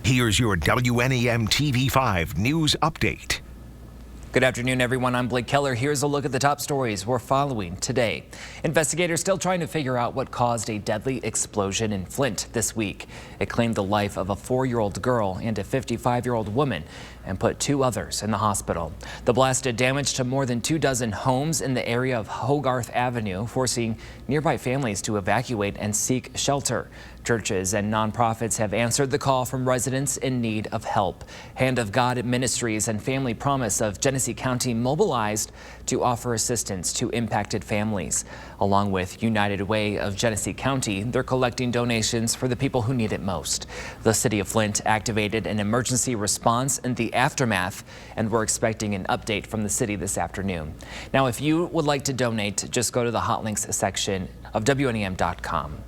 Here's your WNEM TV5 News Update. Good afternoon, everyone. I'm Blake Keller. Here's a look at the top stories we're following today. Investigators still trying to figure out what caused a deadly explosion in Flint this week. It claimed the life of a 4-year-old girl and a 55-year-old woman and put 2 others in the hospital. The blast did damage to more than 24 homes in the area of Hogarth Avenue, forcing nearby families to evacuate and seek shelter. Churches and nonprofits have answered the call from residents in need of help. Hand of God Ministries and Family Promise of Genesee County mobilized to offer assistance to impacted families. Along with United Way of Genesee County, they're collecting donations for the people who need it most. The city of Flint activated an emergency response in the aftermath, and we're expecting an update from the city this afternoon. Now, if you would like to donate, just go to the hot links section of WNEM.com.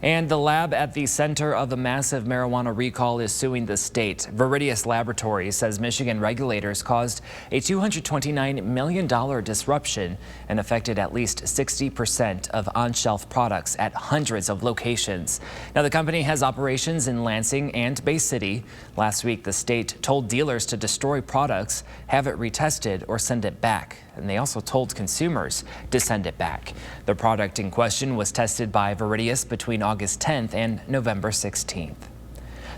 And the lab at the center of the massive marijuana recall is suing the state. Viridius Laboratories says Michigan regulators caused a $229 million disruption and affected at least 60% of on-shelf products at hundreds of locations. Now, the company has operations in Lansing and Bay City. Last week, the state told dealers to destroy products, have it retested, or send it back. And they also told consumers to send it back. The product in question was tested by Viridius between August 10th and November 16th.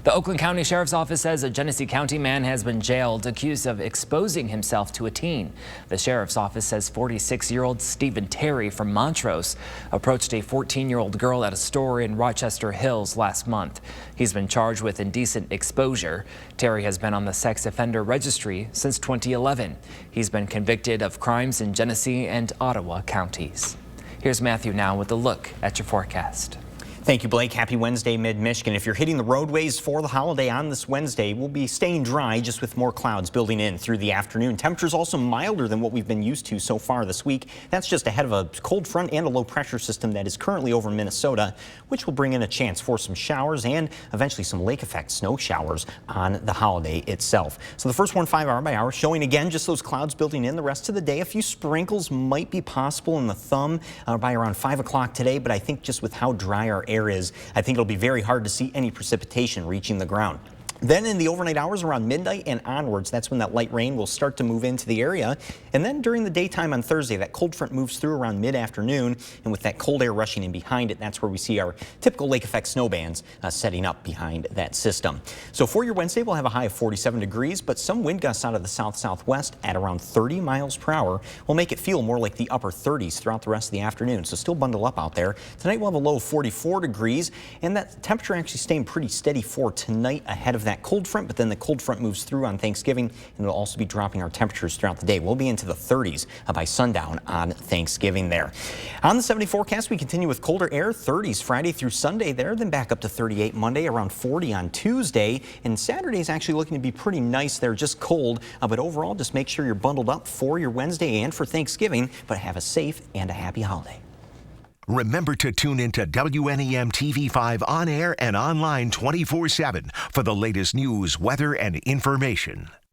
The Oakland County Sheriff's Office says a Genesee County man has been jailed accused of exposing himself to a teen. The Sheriff's Office says 46-year-old Stephen Terry from Montrose approached a 14-year-old girl at a store in Rochester Hills last month. He's been charged with indecent exposure. Terry has been on the sex offender registry since 2011. He's been convicted of crimes in Genesee and Ottawa counties. Here's Matthew now with a look at your forecast. Thank you, Blake. Happy Wednesday, Mid-Michigan. If you're hitting the roadways for the holiday on this Wednesday, we'll be staying dry just with more clouds building in through the afternoon. Temperatures also milder than what we've been used to so far this week. That's just ahead of a cold front and a low pressure system that is currently over Minnesota, which will bring in a chance for some showers and eventually some lake effect snow showers on the holiday itself. So the first one 5 hour by hour showing again just those clouds building in the rest of the day. A few sprinkles might be possible in the thumb by around 5 o'clock today, but I think just with how dry our air is, I think it'll be very hard to see any precipitation reaching the ground. Then in the overnight hours around midnight and onwards, that's when that light rain will start to move into the area. And then during the daytime on Thursday, that cold front moves through around mid-afternoon. And with that cold air rushing in behind it, that's where we see our typical lake effect snow bands setting up behind that system. So for your Wednesday, we'll have a high of 47 degrees, but some wind gusts out of the south-southwest at around 30 miles per hour will make it feel more like the upper 30s throughout the rest of the afternoon. So still bundle up out there. Tonight we'll have a low of 44 degrees, and that temperature actually staying pretty steady for tonight ahead of that cold front, but then the cold front moves through on Thanksgiving, and it'll also be dropping our temperatures throughout the day. We'll be into the 30s by sundown on Thanksgiving there. On the 70 forecast, we continue with colder air, 30s Friday through Sunday there, then back up to 38 Monday, around 40 on Tuesday, and Saturday is actually looking to be pretty nice there, just cold, but overall just make sure you're bundled up for your Wednesday and for Thanksgiving, but have a safe and a happy holiday. Remember to tune into WNEM TV5 on air and online 24/7 for the latest news, weather, and information.